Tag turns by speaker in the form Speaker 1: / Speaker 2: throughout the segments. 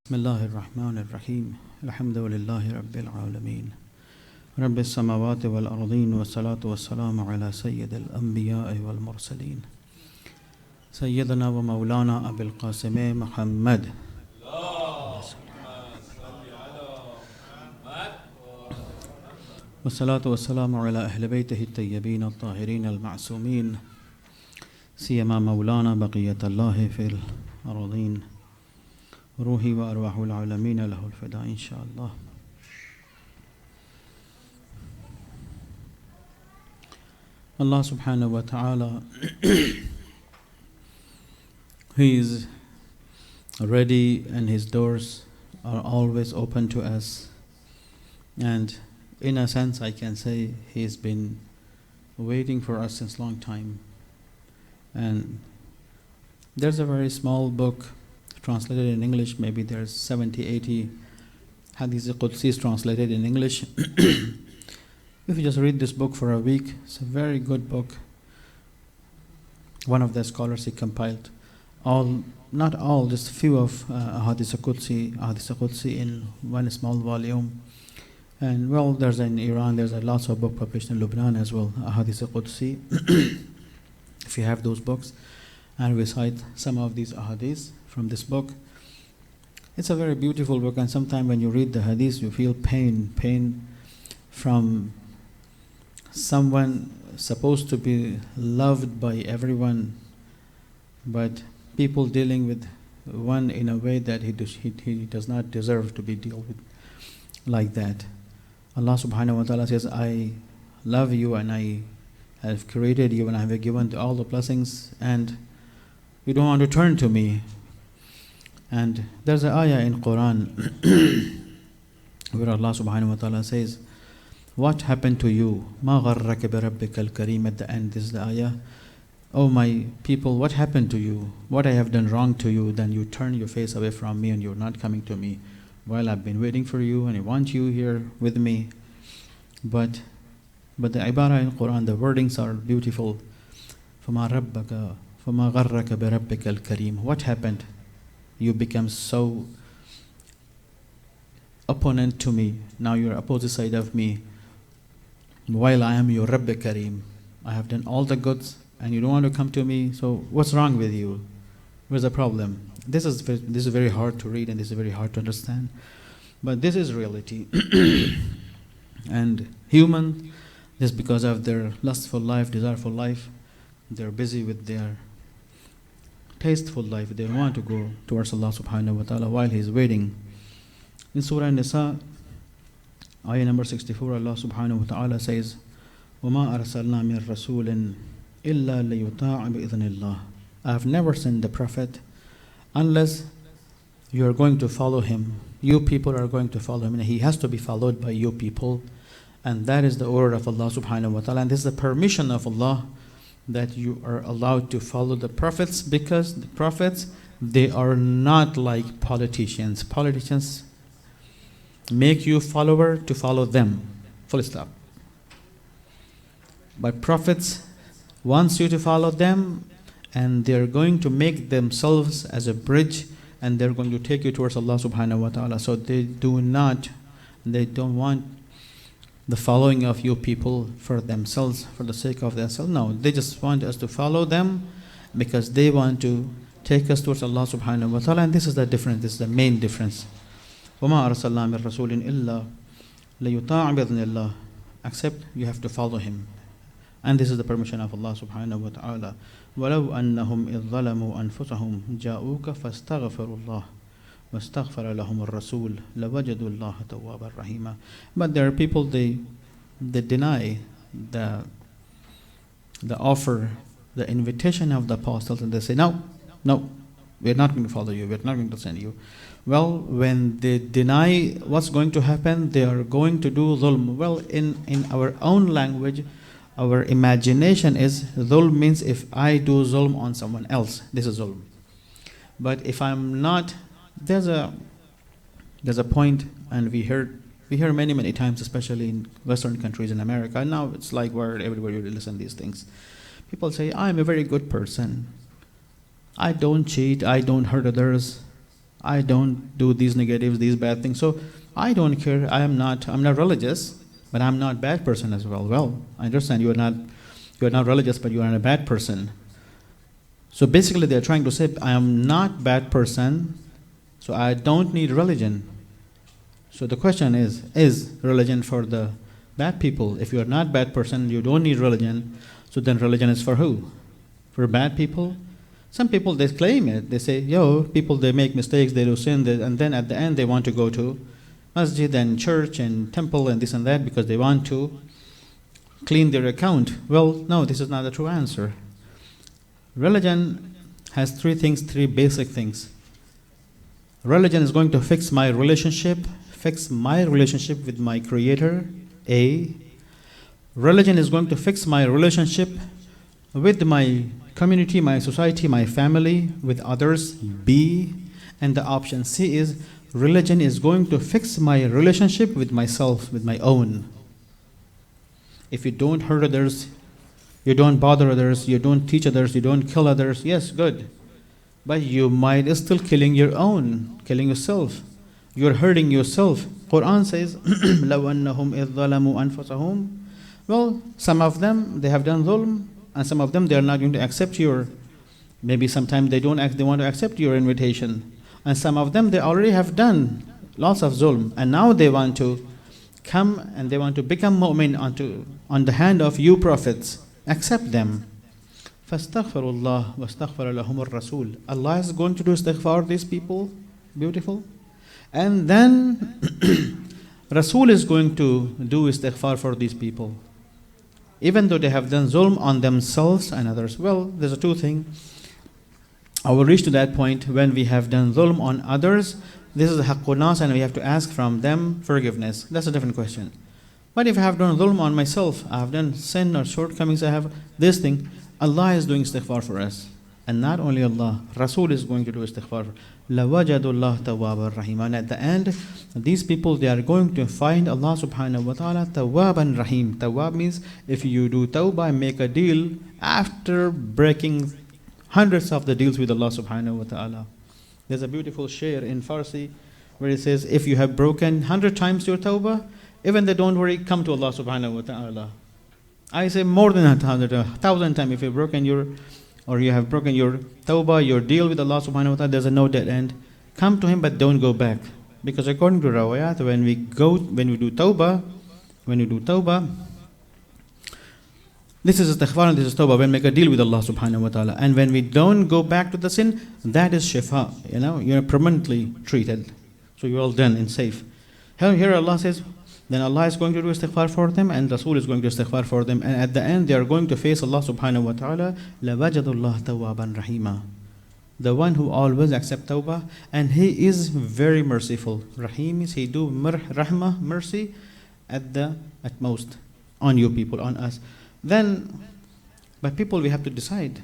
Speaker 1: بسم الله الرحمن الرحيم الحمد لله رب العالمين رب السماوات والأرضين والصلاة والسلام على سيد الأنبياء والمرسلين سيدنا ومولانا أبي القاسم محمد والصلاة والسلام على أهل بيته الطيبين الطاهرين المعصومين سيما مولانا بقية الله في الأرضين روحي وأرواح العالمين له الفداء إن شاء الله. Allah subhanahu wa ta'ala He is ready and His doors are always open to us, and in a sense I can say He's been waiting for us since long time. And there's a very small book translated in English, maybe there's 70, 80 Hadith Qudsis translated in English. If you just read this book for a week, it's a very good book. One of the scholars, he compiled not all, just a few of Hadith Qudsi in one small volume. And well, there's in Iran, there's lots of books published in Lebanon as well, Hadith Qudsi. If you have those books, and recite some of these ahadith from this book. It's a very beautiful book, and sometimes when you read the hadith, you feel pain from someone supposed to be loved by everyone, but people dealing with one in a way that he does not deserve to be dealt with like that. Allah subhanahu wa ta'ala says, I love you and I have created you and I have given all the blessings, and you don't want to turn to me. And there's an ayah in Quran where Allah subhanahu wa ta'ala says, what happened to you? مَا غَرَّكَ بِرَبِّكَ الْكَرِيمِ. At the end, this is the ayah. Oh my people, what happened to you? What I have done wrong to you? Then you turn your face away from me and you're not coming to me. While I've been waiting for you and I want you here with me. But the ibarah in Quran, the wordings are beautiful. فَمَا غَرَّكَ بِرَبِّكَ الْكَرِيمِ. What happened? You become so opponent to me. Now you're opposite side of me. While I am your Rabb Kareem. I have done all the goods and you don't want to come to me. So what's wrong with you? Where's the problem? This is very hard to read and this is very hard to understand. But this is reality. And human, just because of their lustful life, desireful life, they're busy with their tasteful life. They want to go towards Allah subhanahu wa ta'ala while He's waiting. In Surah Nisa, ayah number 64, Allah subhanahu wa ta'ala says, وَمَا أَرْسَلْنَا مِن رَسُولٍ إِلَّا لِيُطَاعَ بِإِذْنِ اللَّهِ. I have never sent the Prophet unless you are going to follow him. You people are going to follow him, and he has to be followed by you people. And that is the order of Allah subhanahu wa ta'ala. And this is the permission of Allah that you are allowed to follow the prophets, because the prophets, they are not like politicians. Politicians make you follower to follow them. Full stop. But prophets wants you to follow them, and they're going to make themselves as a bridge, and they're going to take you towards Allah subhanahu wa ta'ala. So they don't want the following of you people for themselves, for the sake of themselves. No, they just want us to follow them because they want to take us towards Allah subhanahu wa ta'ala. And this is the difference, this is the main difference. وَمَا أَرْسَلْنَا مِن رَسُولٍ إِلَّا لِيُطَاعَ بِإِذْنِ اللَّهِ. Except you have to follow him. And this is the permission of Allah subhanahu wa ta'ala. وَلَوْ أَنَّهُمْ إِذْ ظَلَمُوا أَنفُسَهُمْ جَاءُوكَ فَاسْتَغْفَرُوا اللَّهِ وَاسْتَغْفَرَ لَهُمُ الرَّسُولُ لَوَجَدُوا اللَّهَ تَوَّابًا رَحِيمًا. But there are people, they deny the offer, the invitation of the apostles, and they say, no, we're not going to follow you, we're not going to send you. Well, when they deny what's going to happen, they are going to do dhulm. Well, in our own language, our imagination is dhulm means if I do zulm on someone else, this is zulm. But if I'm not, there's a point, and we hear many times, especially in Western countries in America. Now it's like where everywhere you listen to these things. People say, I'm a very good person. I don't cheat, I don't hurt others. I don't do these negatives, these bad things. So I don't care. I'm not religious, but I'm not a bad person as well. Well, I understand you are not religious, but you are a bad person. So basically they're trying to say, I am not bad person, so I don't need religion. So the question is religion for the bad people? If you are not bad person, you don't need religion, so then religion is for who? For bad people? Some people, they claim it. They say, people, they make mistakes, they do sin, and then at the end they want to go to masjid and church and temple and this and that because they want to clean their account. Well, no, this is not the true answer. Religion has three basic things. Religion is going to fix my relationship with my Creator, A. Religion is going to fix my relationship with my community, my society, my family, with others, B. And the option C is religion is going to fix my relationship with myself, with my own. If you don't hurt others, you don't bother others, you don't teach others, you don't kill others, yes, good. But you might still killing yourself. You're hurting yourself. Quran says, لَوْ أَنَّهُمْ إِذْ ظَلَمُوا أَنفُسَهُمْ. Well, some of them, they have done dhulm, and some of them, they are not going to accept maybe sometimes they want to accept your invitation. And some of them, they already have done lots of zulm, and now they want to come and they want to become mu'min on the hand of you prophets. Accept them. فَاسْتَغْفَرُ اللَّهُ وَاسْتَغْفَرَ لَهُمُ الرَّسُولُ. Allah is going to do istighfar these people. Beautiful. And then Rasul is going to do istighfar for these people. Even though they have done zulm on themselves and others. Well, there's a two thing. I will reach to that point when we have done zulm on others. This is haqqun nas and we have to ask from them forgiveness. That's a different question. But if I have done dhulm on myself, I have done sin or shortcomings, I have this thing, Allah is doing istighfar for us. And not only Allah, Rasul is going to do istighfar. لَوَجَدُ اللَّهَ تَوَّابًا رَحِيمًا. And at the end, these people, they are going to find Allah subhanahu wa ta'ala tawwaban rahim. Tawwab means if you do tawbah, make a deal after breaking hundreds of the deals with Allah subhanahu wa ta'ala. There's a beautiful shair in Farsi where it says, if you have broken 100 times your tawbah, even they don't worry, come to Allah subhanahu wa ta'ala. I say more than 1,000 times if you've broken you have broken your tawbah, your deal with Allah subhanahu wa ta'ala, there's a no dead end. Come to Him, but don't go back. Because according to Rawayat, when we do tawbah, this is istighfar and this is tawbah, when we make a deal with Allah subhanahu wa ta'ala. And when we don't go back to the sin, that is shifa. You're permanently treated. So you're all done and safe. Here Allah says, then Allah is going to do istighfar for them and Rasul is going to istighfar for them. And at the end, they are going to face Allah subhanahu wa ta'ala. لَوَجَدُ اللَّهَ تَوَّابًا رَحِيمًا. The one who always accepts tawbah, and He is very merciful. Rahim is He do rahmah, mercy, at most on you people, on us. Then, but people, we have to decide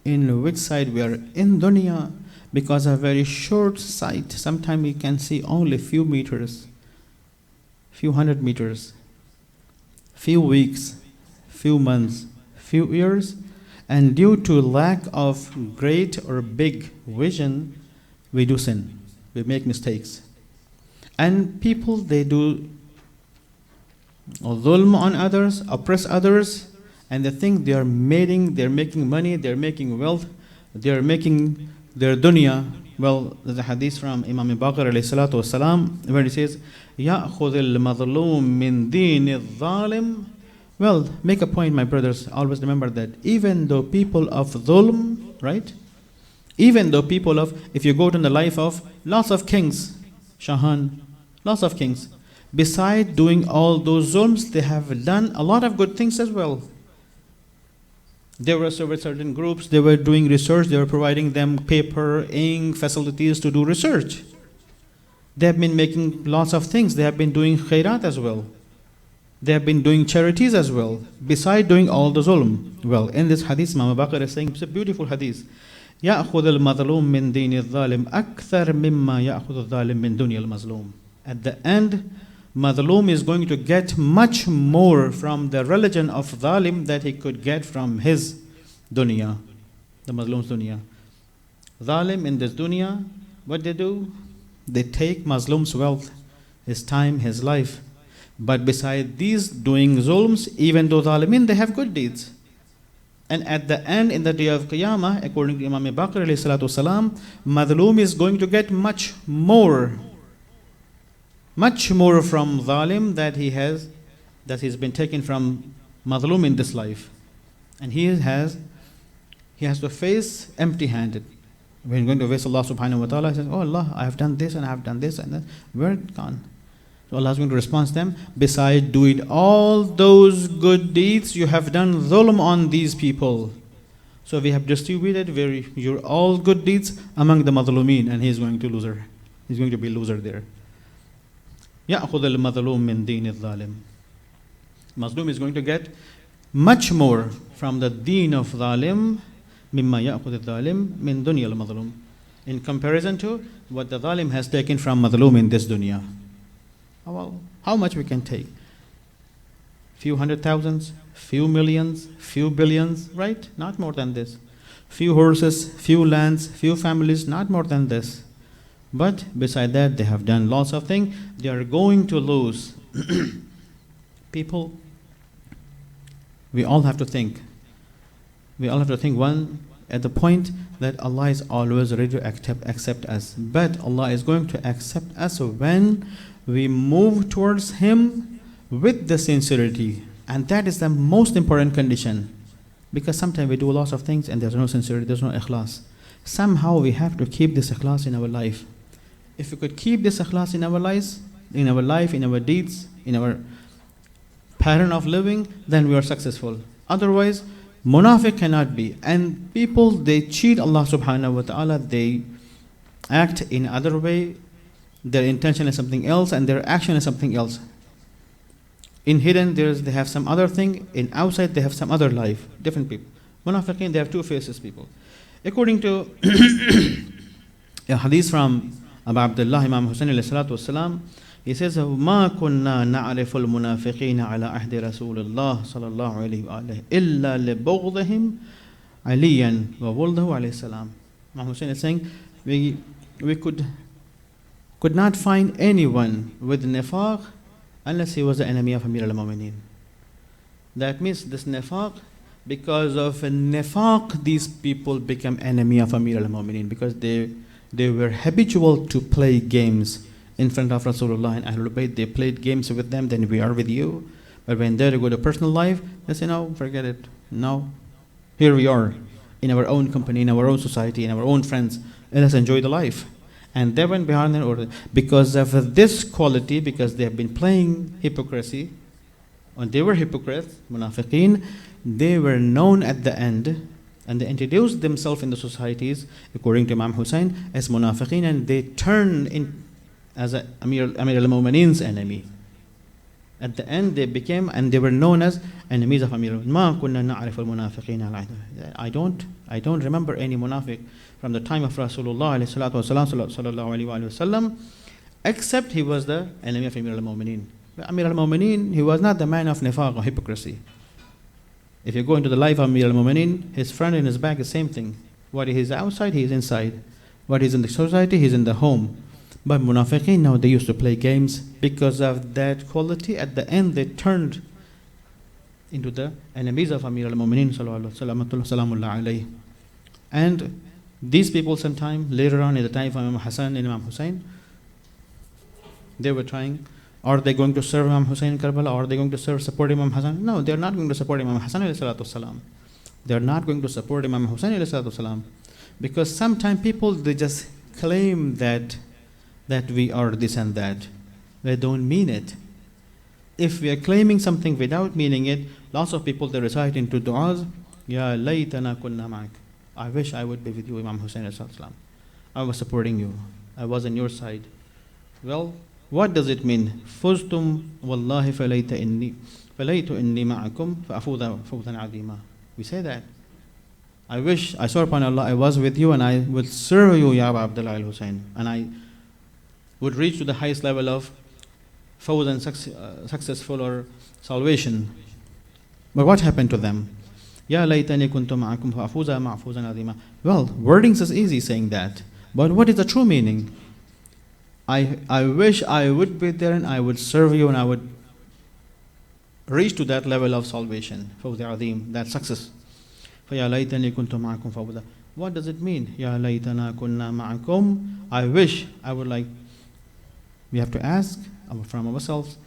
Speaker 1: in which side we are in dunya, because a very short sight, sometimes we can see only few meters, few hundred meters, few weeks, few months, few years, and due to lack of great or big vision, we do sin, we make mistakes. And people, they do dhulm on others, oppress others, and they think they're making money, they're making wealth, they're making their dunya. Well, there's a hadith from Imam Baqir alayhi salatu wasalam where he says, يَأْخُذِ الْمَظْلُومِ مِنْ دِينِ الظَّالِمِ. Well, make a point, my brothers, always remember that even though people of dhulm, right? Even though people of, if you go to the life of lots of kings, Shahan, lots of kings, beside doing all those zulms, they have done a lot of good things as well. They were with certain groups, they were doing research, they were providing them paper, ink, facilities to do research. They have been making lots of things. They have been doing khairat as well. They have been doing charities as well, beside doing all the zulm. Well, in this hadith, Imam Baqir is saying, it's a beautiful hadith. يَأْخُذُ الْمَظْلُومِ مِنْ دِينِ الظَّالِمِ أَكْثَرْ مِمَّا يَأْخُذُ الظَّالِمِ مِنْ دُنْيَا الْمَظْلُومِ. At the end, Madhloom is going to get much more from the religion of Zalim that he could get from his dunya, the Mazloom's dunya. Zalim in this dunya, What they do? They take Muslim's wealth, his time, his life. But beside these doing zulms, even though zalimin, they have good deeds. And at the end, in the day of Qiyamah, according to Imam Baqir alayhi salatu wasalam, Madlum is going to get much more from zalim that he's been taken from Madlum in this life. And he has to face empty-handed. When he's going to face Allah subhanahu wa ta'ala, he says, oh Allah, I have done this and I have done this and that. Where it gone? So Allah is going to respond to them, besides doing all those good deeds, you have done dhulm on these people. So we have distributed your all good deeds among the madhlumeen, and he's going to loser. He's going to be loser there. يَأْخُذَ الْمَظْلُومِ مِنْ دِينِ الظَّالِمِ. Mazlum is going to get much more from the deen of zalim, مِمَّا يَأْخُذِ الظَّالِمِ مِنْ دُنْيَا الْمَظْلُومِ, in comparison to what the zalim has taken from madhlum in this dunya. Well, how much we can take? Few hundred thousands, few millions, few billions, right? Not more than this. Few horses, few lands, few families, not more than this. But beside that, they have done lots of things. They are going to lose. People, we all have to think. We all have to think, one, at the point that Allah is always ready to accept us. But Allah is going to accept us when we move towards Him with the sincerity. And that is the most important condition. Because sometimes we do lots of things and there's no sincerity, there's no ikhlas. Somehow we have to keep this ikhlas in our life. If we could keep this ikhlas in our lives, in our deeds, in our pattern of living, then we are successful. Otherwise, munafiq cannot be. And people, they cheat Allah subhanahu wa ta'ala, they act in other way. Their intention is something else and their action is something else. In hidden, they have some other thing. In outside, they have some other life. Different people. Munafiqeen, they have two faces, people. According to a hadith from Abu Abdullah Imam Hussein alayhi salatu wasalam, he says, مَا كُنَّا نَعْرِفُ الْمُنَافِقِينَ عَلَى عَهْدِ رَسُولِ اللَّهِ صَلَى اللَّهُ عَلَيْهِ وَآلِهِ إِلَّا لِبُغْضِهِمْ عَلِيًّا وَوَلْدَهُ عَلَيْهِ السَّلَامِ. Imam Hussein is saying, we could not find anyone with nifaq unless he was the enemy of Amir al-Mu'mineen. That means this nifaq, because of nifaq, these people become enemy of Amir al-Mu'mineen, because they were habitual to play games in front of Rasulullah and Ahlul Bayt. They played games with them, then we are with you. But when they go to personal life, they say, no, forget it. No, here we are, in our own company, in our own society, in our own friends. Let us enjoy the life. And they went behind their order. Because of this quality, because they have been playing hypocrisy, and they were hypocrites, munafiqeen, they were known at the end, and they introduced themselves in the societies, according to Imam Hussein, as munafiqeen, and they turned in as Amir al-Mu'mineen's enemy. At the end, they became, and they were known as enemies of Amir al-Mu'mineen. I don't remember any munafiq from the time of Rasulullah sallallahu except he was the enemy of Amir al-Mu'mineen. Amir al-Mu'mineen, he was not the man of nifaq or hypocrisy. If you go into the life of Amir al-Mu'mineen, his front and his back is the same thing. What he is outside, he is inside. What he is in the society, he is in the home. But munafiqeen, now they used to play games. Because of that quality, at the end they turned into the enemies of Amir al-Mu'mineen sallallahu. And these people sometime later on in the time of Imam Hassan and Imam Hussein, they were trying, are they going to serve Imam Hussein in Karbala, or are they going to support Imam Hassan? No, they are not going to support Imam Hassan alayhi salatu wasalam. They are not going to support Imam Hussein alayhi salatu wasalam. Because sometimes people, they just claim that we are this and that. They don't mean it. If we are claiming something without meaning it, lots of people, they recite into du'as, Ya laytana kunna ma'ak. I wish I would be with you, Imam Hussein alayhi salatu wasalam. I was supporting you. I was on your side. Well, what does it mean? Fuztum wallahi falaytu inni ma'akum fa'afuza fawzan azima. We say that. I wish, I swear upon Allah, I was with you and I would serve you, Ya Abu Abdullah al-Hussein. And I would reach to the highest level of fawz and successful or salvation. But what happened to them? Ya laytani kuntu ma'akum fa'afuza ma'fuzan azima. Well, wordings is easy saying that. But what is the true meaning? I wish I would be there and I would serve you and I would reach to that level of salvation. فوز عظيم, that success. فَيَا لَيْتَنِي كُنْتُ مَعَكُمْ فَوْزًا. What does it mean? يَا لَيْتَنَا كُنَّا مَعَكُمْ. I wish, I would like. We have to ask from ourselves,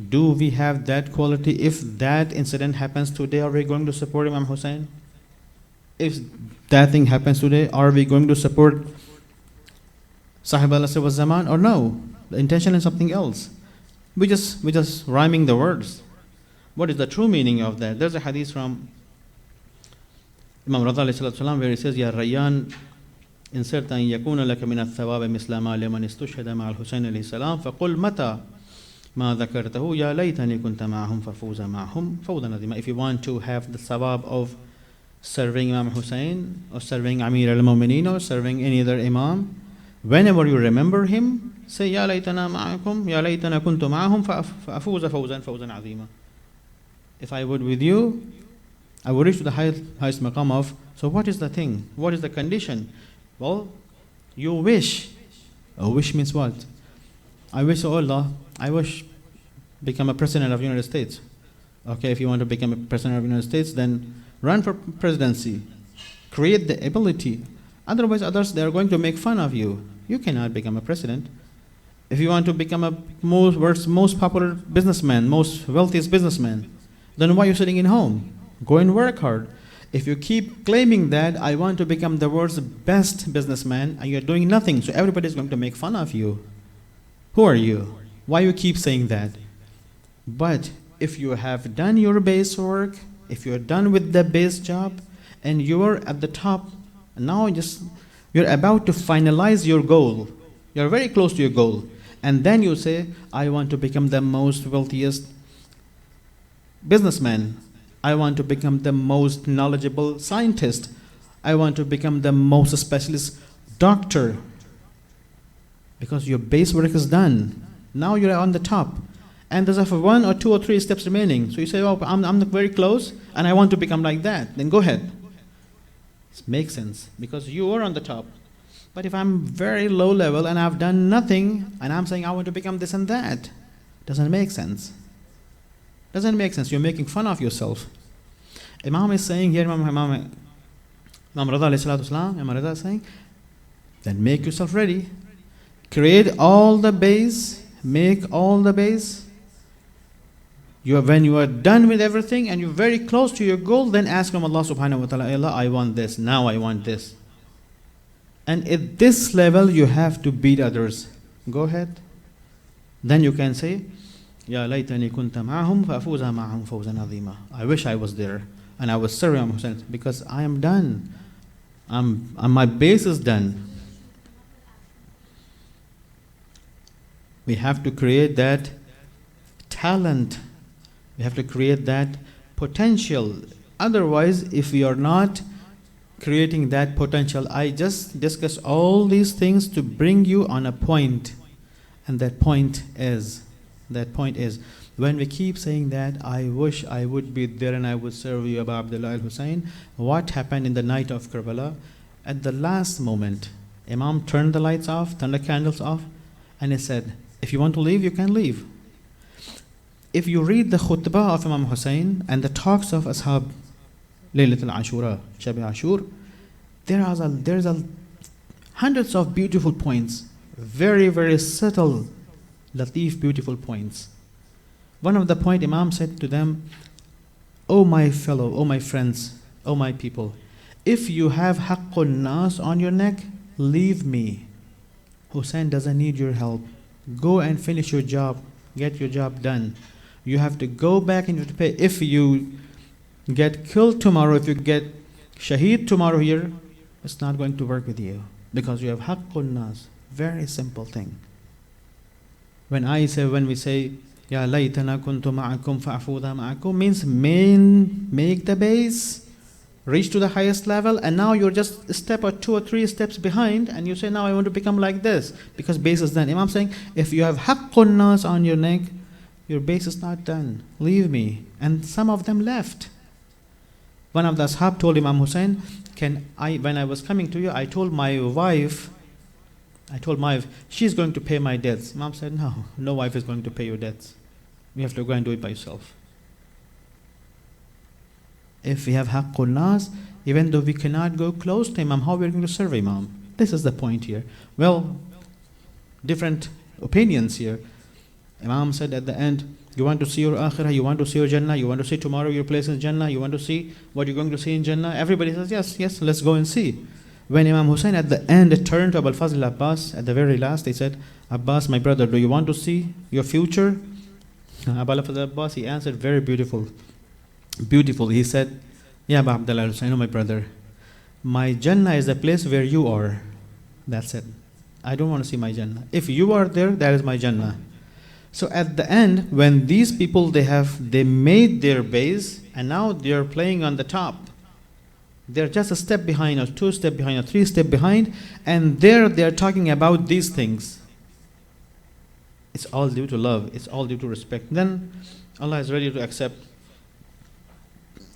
Speaker 1: do we have that quality? If that incident happens today, are we going to support Imam Hussein? If that thing happens today, are we going to support Sahib al-Asr wa Zaman or no? The intention is something else. We just rhyming the words. What is the true meaning of that? There's a hadith from Imam Rada alayhi salatu wasalam where he says, Ya Rayyan, insert an yakuna laka min al-thawab misla ma liman istushhada ma al-Husayn alayhi salam faqul mata ma dhakartahu ya laytani kunta ma'ahum fafuza ma'ahum fawdan azima. If you want to have the thawab of serving Imam Hussein or serving Amir al-Mu'mineen or serving any other Imam, whenever you remember him, say Ya laytana ma'akum, Ya laytana kuntu ma'ahum fa'afuza fawzan azima. If I would with you, I would reach to the highest maqam of. So what is the thing? What is the condition? Well, you wish. A wish means what? I wish, oh Allah, I wish become a president of the United States. Okay, if you want to become a president of the United States, then run for presidency. Create the ability. Otherwise, others, they are going to make fun of you. You cannot become a president. If you want to become a world's most popular businessman, most wealthiest businessman, then why are you sitting in home? Go and work hard. If you keep claiming that I want to become the world's best businessman and you're doing nothing, so everybody is going to make fun of you. Who are you? Why you keep saying that? But if you have done your base work, if you're done with the base job and you're at the top, now you're about to finalize your goal. You're very close to your goal. And then you say, I want to become the most wealthiest businessman. I want to become the most knowledgeable scientist. I want to become the most specialist doctor. Because your base work is done. Now you're on the top. And there's 1 or 2 or 3 steps remaining. So you say, oh, I'm very close and I want to become like that. Then go ahead. It makes sense because you are on the top. But if I'm very low level and I've done nothing and I'm saying I want to become this and that, doesn't make sense. Doesn't make sense. You're making fun of yourself. Imam is saying here, Imam Rada alayhi salatu wasalam, Imam Rada is saying, then make yourself ready. Create all the base. Make all the base. When you are done with everything and you're very close to your goal, then ask from Allah subhanahu wa ta'ala, Allah, I want this. Now I want this. And at this level, you have to beat others. Go ahead. Then you can say, Ya laytani kunta ma'ahum fa'afuza ma'ahum fawzan azima. I wish I was there and I was serving Imam Hussein because I am done. My base is done. We have to create that talent. We have to create that potential. Otherwise, if we are not creating that potential, I just discuss all these things to bring you on a point. And that point is when we keep saying that, I wish I would be there and I would serve you, Abu Abdullah al-Hussein. What happened in the night of Karbala? At the last moment, Imam turned the lights off, turned the candles off, and he said, if you want to leave, you can leave. If you read the khutbah of Imam Hussein and the talks of Ashab Laylat al-Ashura, Shab Ashur, there's hundreds of beautiful points, very, very subtle, latif, beautiful points. One of the point Imam said to them, oh my friends, oh my people, if you have haqqun nas on your neck, leave me. Hussein doesn't need your help. Go and finish your job. Get your job done. You have to go back and you have to pay. If you get killed tomorrow, if you get shaheed tomorrow here, it's not going to work with you because you have haqqun nas. Very simple thing. When we say Ya laytana kuntu ma'akum fa'afuda ma'akum means make the base, reach to the highest level, and now you're just a step or 2 or 3 steps behind, and you say now I want to become like this because base is done. Imam saying if you have haqqun nas on your neck, your base is not done. Leave me. And some of them left. One of the ashab told Imam Hussein, when I was coming to you, I told my wife I told my wife, she's going to pay my debts. Imam said, no, no wife is going to pay your debts. You have to go and do it by yourself. If we have haqqul nas, even though we cannot go close to Imam, how are we going to serve Imam? This is the point here. Well, different opinions here. Imam said at the end, you want to see your akhirah, you want to see your Jannah, you want to see tomorrow your place in Jannah, you want to see what you're going to see in Jannah. Everybody says, yes, yes, let's go and see. When Imam Hussein at the end turned to Abul Fazl Abbas, at the very last, he said, Abbas, my brother, do you want to see your future? Abul Fazl Abbas, he answered, very beautiful. Beautiful. He said, yeah, Abu Abdullah, I know my brother. My Jannah is the place where you are. That's it. I don't want to see my Jannah. If you are there, that is my Jannah. So at the end, when these people, they made their base, and now they're playing on the top. They're just a step behind, or 2 steps behind, or 3 steps behind, and there they're talking about these things. It's all due to love. It's all due to respect. Then Allah is ready to accept.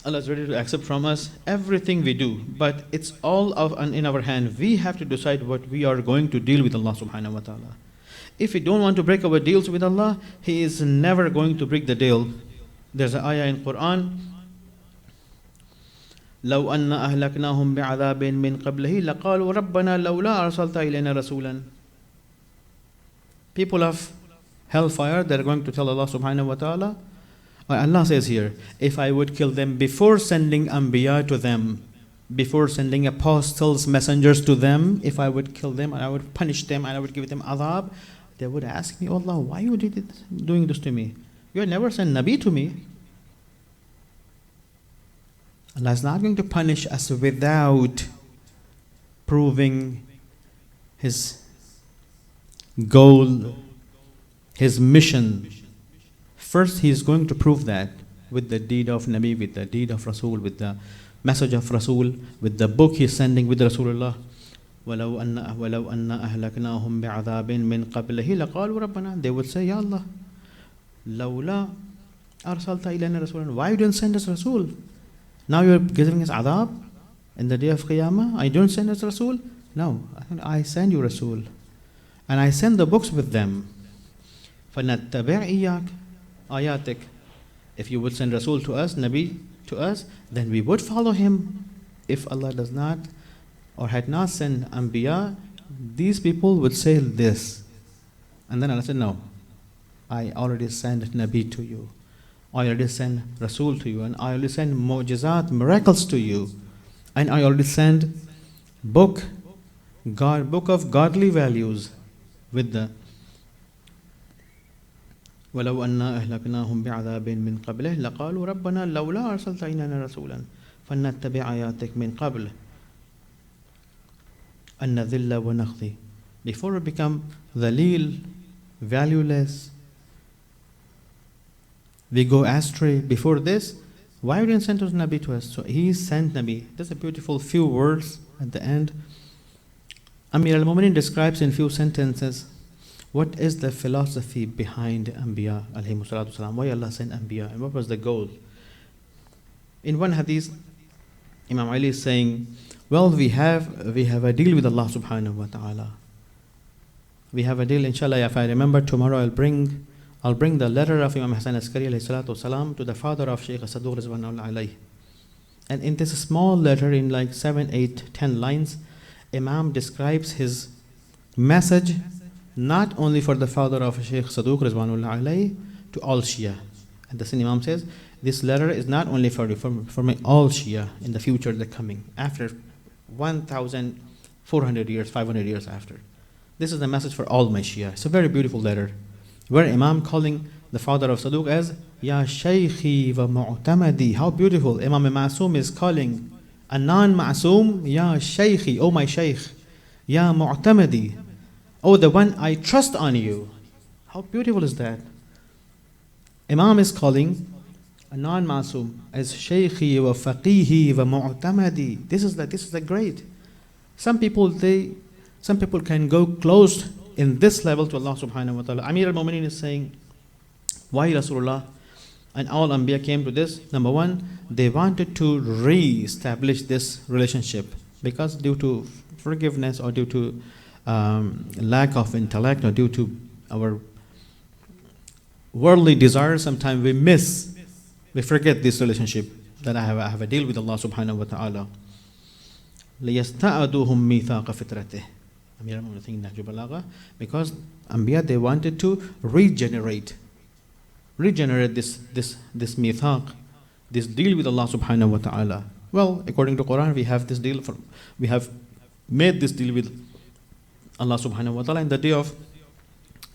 Speaker 1: Allah is ready to accept from us everything we do, but it's all in our hand. We have to decide what we are going to deal with Allah subhanahu wa ta'ala. If we don't want to break our deals with Allah, He is never going to break the deal. There's an ayah in Quran, لو أن أهلكناهم بعذاب من قبله لقالوا ربنا لولا أرسلت إلينا رسولا. People of hellfire, they're going to tell Allah subhanahu wa ta'ala, Allah says here, if I would kill them before sending anbiya to them, before sending apostles, messengers to them, if I would kill them and I would punish them and I would give them adhab, they would ask me, oh Allah, why you doing this to me? You had never sent Nabi to me. Allah is not going to punish us without proving His goal, His mission. First, He is going to prove that with the deed of Nabi, with the deed of Rasul, with the message of Rasul, with the book He is sending with Rasulullah. وَلَوْ أَنَّ أَهْلَكْنَاهُمْ بِعَذَابٍ مِّن قَبْلِهِ لَقَالُوا رَبَّنَا. They would say, Ya Allah, لَوْلَا أَرْسَلْتَ إِلَيْنَا رَسُولًا. Why you didn't send us Rasul? Now you're giving us adhab in the day of Qiyamah. I don't send us Rasul? No, I send you Rasul. And I send the books with them. فَنَتَّبِعْ ayatik. If you would send Rasul to us, Nabi to us, then we would follow him. If Allah does not or had not sent Anbiya, these people would say this. And then Allah said, no, I already sent Nabi to you. I already sent Rasul to you. And I already sent mu'jizat, miracles to you. And I already sent book of godly values with the وَلَوْ أَنَّا أَهْلَكْنَاهُمْ بِعَذَابٍ مِّن قَبْلِهِ لَقَالُوا رَبَّنَا لَوْلَا أَرْسَلْتَ إِلَيْنَا رَسُولًا فَنَتَّبِعْ آيَاتِكَ مِن قَبْلِ أَن نَذِلَّ وَنَخْضِي. Before we become dhalil, valueless, we go astray. Before this, why didn't send us Nabi to us? So He sent Nabi. There's a beautiful few words at the end. Amir al-Mu'minin describes in few sentences what is the philosophy behind Anbiya alayhimu salatu salam, why Allah sent Anbiya, and what was the goal. In one hadith, Imam Ali is saying, well, we have a deal with Allah subhanahu wa ta'ala. We have a deal, inshallah. If I remember, tomorrow I'll bring the letter of Imam Hassan Askari alayhi salatu salam to the father of Shaykh Saduq Rizwanullah alayhi. And in this small letter, in like 7, 8, 10 lines, Imam describes his message not only for the father of Shaykh Saduq Rizwanullah alayhi, to all Shia. And the same Imam says, this letter is not only for my all Shia in the future, the coming, after 1,400 years, 500 years after. This is the message for all my Shia. It's a very beautiful letter, where Imam calling the father of Saduq as Ya Shaykhi wa Mu'tamadi. How beautiful. Imam Ma'asum is calling a non-Ma'asum, Ya Shaykhi, oh my Shaykh, Ya Mu'tamadi, oh the one I trust on you. How beautiful is that? Imam is calling a non-Ma'asum as Shaykhi wa Faqihi wa Mu'tamadi. This is the great. Some people can go close in this level to Allah subhanahu wa ta'ala. Amir al-Mu'minin is saying, why Rasulullah and all Anbiya came to this? Number one, they wanted to re-establish this relationship, because due to forgiveness or due to lack of intellect or due to our worldly desires, sometimes we forget this relationship that I have a deal with Allah subhanahu wa ta'ala. لِيَسْتَعَدُوهُمْ مِيثَاقَ فِطْرَتِهِ. Because Anbiya, they wanted to regenerate this mithaq, this deal with Allah subhanahu wa ta'ala. Well, according to Quran, we have made this deal with Allah subhanahu wa ta'ala in the day of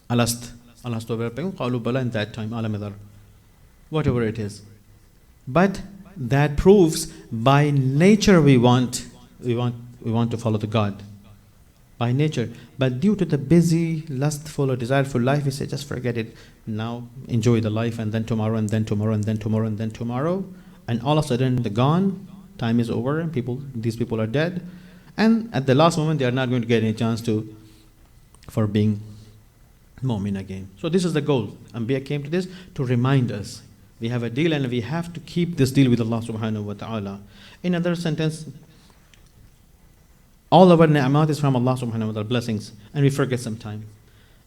Speaker 1: Alast. In that time, whatever it is. But that proves by nature we want to follow the God. By nature. But due to the busy, lustful or desireful life, we say, just forget it. Now enjoy the life, and then tomorrow, and then tomorrow, and then tomorrow, and then tomorrow. And all of a sudden they're gone, time is over, and these people are dead. And at the last moment they are not going to get any chance for being mu'min again. So this is the goal. Anbiya came to this to remind us. We have a deal and we have to keep this deal with Allah subhanahu wa ta'ala. In another sentence, all our ni'mat is from Allah subhanahu wa ta'ala, blessings, and we forget sometime.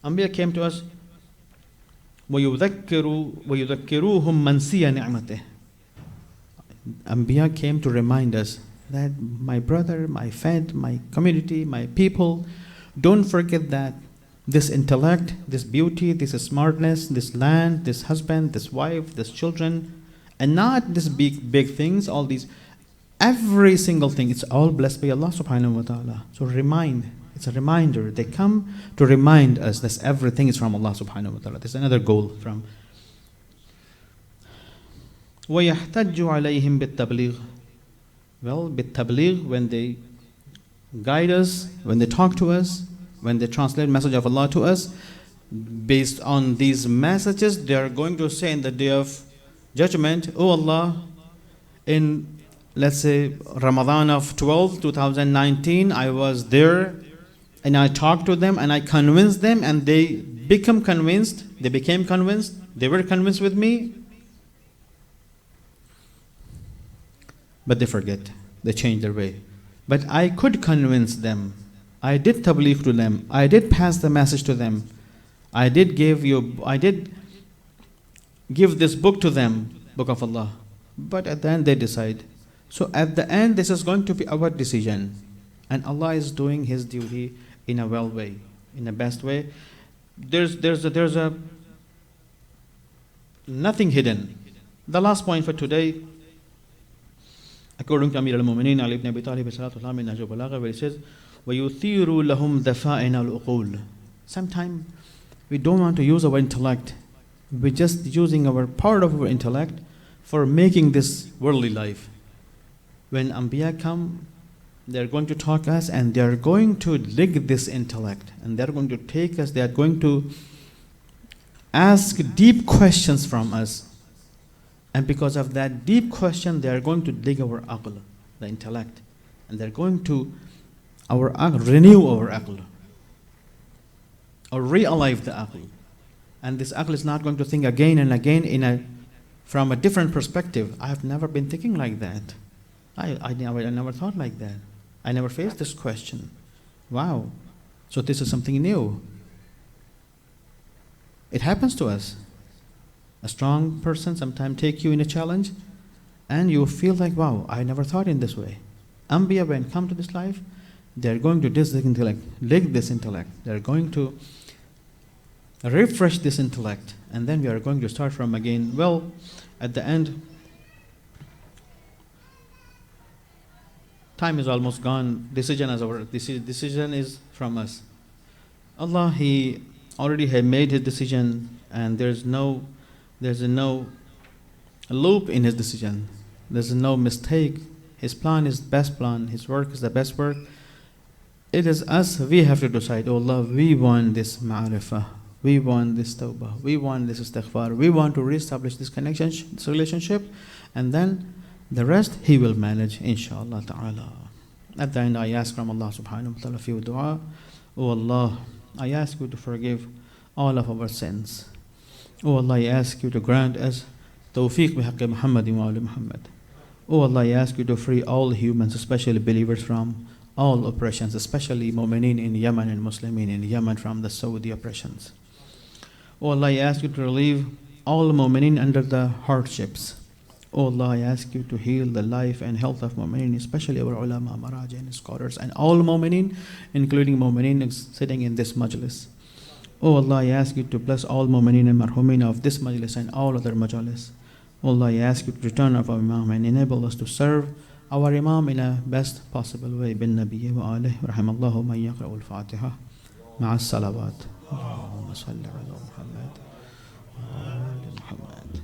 Speaker 1: Anbiya came to us, وَيُذَكِّرُوهُمْ مَنْسِيَ نِعْمَتِهِ. Anbiya came to remind us that my brother, my friend, my community, my people, don't forget that this intellect, this beauty, this smartness, this land, this husband, this wife, this children, and not this big things, all these, every single thing, it's all blessed by Allah subhanahu wa ta'ala. So it's a reminder. They come to remind us that everything is from Allah subhanahu wa ta'ala. This is another goal from وَيَحْتَجُّ عَلَيْهِمْ بِالتَّبْلِيغِ. Well, بِالتَّبْلِيغ, when they guide us, when they talk to us, when they translate the message of Allah to us, based on these messages, they are going to say in the day of judgment, oh Allah, in, let's say, Ramadan of 2019, I was there and I talked to them and I convinced them, and they became convinced, they were convinced with me, but they forget, they change their way. But I could convince them. I did tabligh to them. I did pass the message to them. I did give this book to them, book of Allah. But at the end they decide. So at the end this is going to be our decision. And Allah is doing His duty in a well way, in a best way. There's a nothing hidden. The last point for today, according to Amir al-Mu'mineen Ali ibn Abi Talib in Nahj al-Balagha, where he says, وَيُثِيرُ لَهُمْ دَفَائِنَ الْعُقُولِ. Sometimes we don't want to use our intellect. We're just using our part of our intellect for making this worldly life. When Anbiya come, they're going to talk us and they're going to dig this intellect, and they're going to take us, they're going to ask deep questions from us. And because of that deep question, they are going to dig our aql, the intellect, and they're going to renew our aql, or re-alive the aql. And this aql is not going to think again and again from a different perspective. I have never been thinking like that. I never thought like that. I never faced this question. Wow. So this is something new. It happens to us. A strong person sometimes take you in a challenge and you feel like, wow, I never thought in this way. Anbiya, when come to this life, they're going to dig this intellect. They're going to refresh this intellect, and then we are going to start from again. Well, at the end, time is almost gone. Decision is from us. Allah, He already had made His decision, and there's no loop in His decision. There's no mistake. His plan is the best plan. His work is the best work. It is us, we have to decide, oh Allah, we want this ma'rifah, we want this tawbah, we want this istighfar, we want to reestablish this connection, this relationship, and then the rest He will manage, inshallah ta'ala. At the end, I ask from Allah subhanahu wa ta'ala few dua. Oh Allah, I ask you to forgive all of our sins. Oh Allah, I ask you to grant us tawfiq bihaqqi Muhammadin wa ali Muhammad. Oh Allah, I ask you to free all humans, especially believers, from all oppressions, especially mu'mineen in Yemen and Muslimin in Yemen from the Saudi oppressions. O Allah, I ask you to relieve all mu'mineen under the hardships. O Allah, I ask you to heal the life and health of mu'mineen, especially our ulama, maraji and scholars, and all mu'mineen, including mu'mineen sitting in this majlis. O Allah, I ask you to bless all mu'mineen and marhumin of this majlis and all other majalis. O Allah, I ask you to return of our Imam and enable us to serve our Imam in a best possible way. Bin Nabiyyi wa alihi wa rahimallahu man yaqra'u al-Fatiha ma'a salawat. Allahumma salli ala Muhammad wa ali Muhammad.